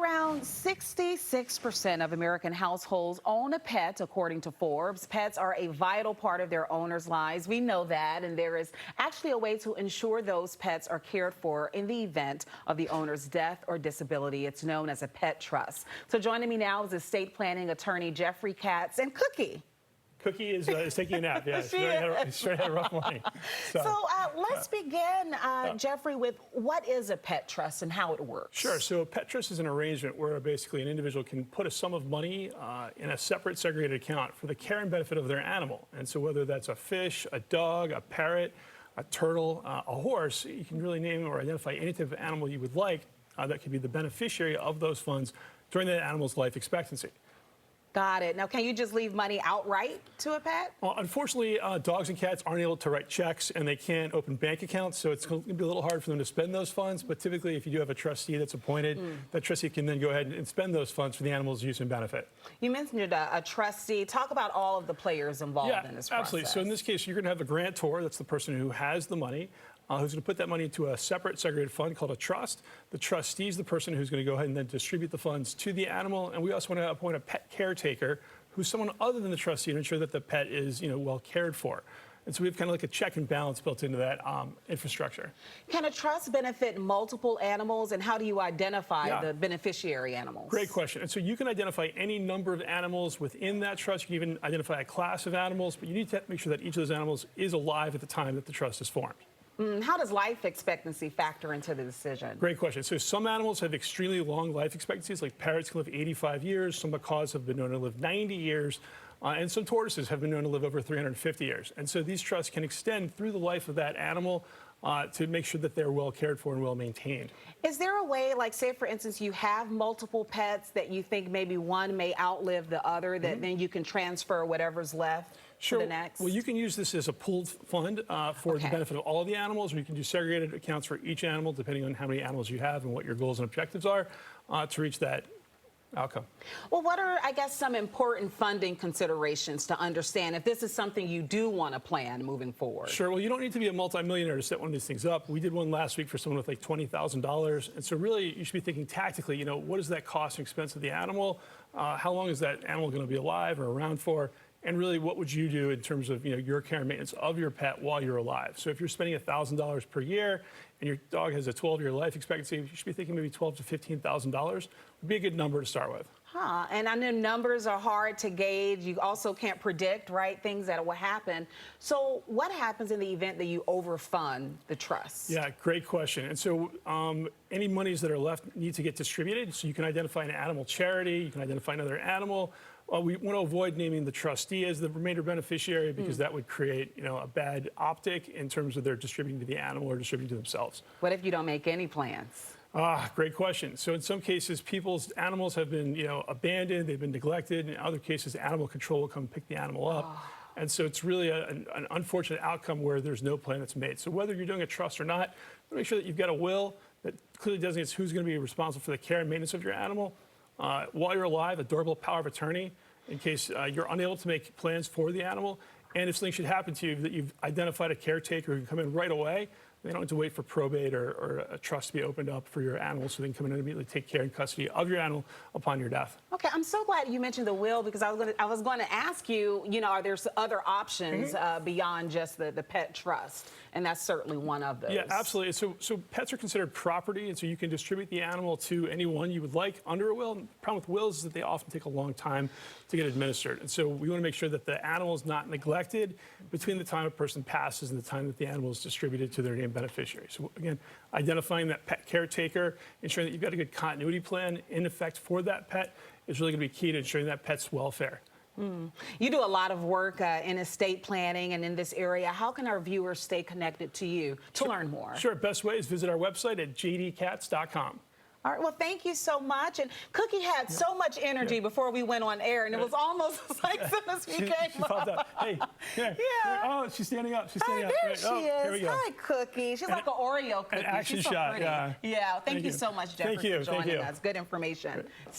Around 66% of American households own a pet, according to Forbes. Pets are a vital part of their owners' lives. We know that, and there is actually a way to ensure those pets are cared for in the event of the owner's death or disability. It's known as a pet trust. So joining me now is estate planning attorney Jeffrey Katz and Cookie. Cookie is taking a nap. Yeah, she had a rough morning. So let's begin, Jeffrey, with what is a pet trust and how it works. Sure. So a pet trust is an arrangement where basically an individual can put a sum of money in a separate segregated account for the care and benefit of their animal. And so whether that's a fish, a dog, a parrot, a turtle, a horse, you can really name or identify any type of animal you would like that could be the beneficiary of those funds during that animal's life expectancy. Got it. Now, can you just leave money outright to a pet? Well, unfortunately, dogs and cats aren't able to write checks, and they can't open bank accounts, so it's going to be a little hard for them to spend those funds. But typically, if you do have a trustee that's appointed, that trustee can then go ahead and spend those funds for the animal's use and benefit. You mentioned a trustee. Talk about all of the players involved in this process. Absolutely. So in this case, you're going to have a grantor. That's the person who has the money. Who's going to put that money into a separate segregated fund called a trust. The trustee is the person who's going to go ahead and then distribute the funds to the animal. And we also want to appoint a pet caretaker, who's someone other than the trustee, to ensure that the pet is, well cared for. And so we have kind of like a check and balance built into that infrastructure. Can a trust benefit multiple animals, and how do you identify the beneficiary animals? Great question. And so you can identify any number of animals within that trust. You can even identify a class of animals, but you need to make sure that each of those animals is alive at the time that the trust is formed. How does life expectancy factor into the decision? Great question. So some animals have extremely long life expectancies, like parrots can live 85 years, some macaws have been known to live 90 years, and some tortoises have been known to live over 350 years. And so these trusts can extend through the life of that animal to make sure that they're well cared for and well maintained. Is there a way, like say for instance, you have multiple pets that you think maybe one may outlive the other, that then you can transfer whatever's left? Sure. To the next? Well, you can use this as a pooled fund for the benefit of all of the animals, or you can do segregated accounts for each animal, depending on how many animals you have and what your goals and objectives are to reach that outcome. Well, what are, I guess, some important funding considerations to understand if this is something you do want to plan moving forward? Sure. Well, you don't need to be a multimillionaire to set one of these things up. We did one last week for someone with like $20,000. And so really, you should be thinking tactically, what is that cost and expense of the animal? How long is that animal going to be alive or around for? And really, what would you do in terms of your care and maintenance of your pet while you're alive? So if you're spending $1,000 per year and your dog has a 12-year life expectancy, you should be thinking maybe $12,000 to $15,000 would be a good number to start with. And I know numbers are hard to gauge. You also can't predict, right, things that will happen. So what happens in the event that you overfund the trust? Yeah, great question. And so any monies that are left need to get distributed. So you can identify an animal charity, you can identify another animal. We want to avoid naming the trustee as the remainder beneficiary because that would create, a bad optic in terms of their distributing to the animal or distributing to themselves. What if you don't make any plans? Great question. So in some cases, people's animals have been, abandoned, they've been neglected. In other cases, animal control will come pick the animal up. And so it's really an unfortunate outcome where there's no plan that's made. So whether you're doing a trust or not, make sure that you've got a will that clearly designates who's going to be responsible for the care and maintenance of your animal. While you're alive, a durable power of attorney in case you're unable to make plans for the animal. And if something should happen to you, that you've identified a caretaker who can come in right away. They don't have to wait for probate or a trust to be opened up for your animal, so they can come in and immediately take care and custody of your animal upon your death. Okay, I'm so glad you mentioned the will because I was going to ask you, are there other options beyond just the pet trust? And that's certainly one of those. Yeah, absolutely. So pets are considered property, and so you can distribute the animal to anyone you would like under a will. And the problem with wills is that they often take a long time to get administered. And so we want to make sure that the animal is not neglected between the time a person passes and the time that the animal is distributed to their named beneficiary. So again, identifying that pet caretaker, ensuring that you've got a good continuity plan in effect for that pet is really going to be key to ensuring that pet's welfare. You do a lot of work in estate planning and in this area. How can our viewers stay connected to you to learn more? Sure. Best way is visit our website at jdkatz.com. All right. Well, thank you so much. And Cookie had so much energy before we went on air, and it was almost like as soon as we came up. Hey, here. Oh, she's standing up. She's standing up. There she is. Here we go. Hi, Cookie. She's like an Oreo cookie. An action She's so shot. pretty. Yeah. Thank you so much, Jeffrey, for joining us. Good information.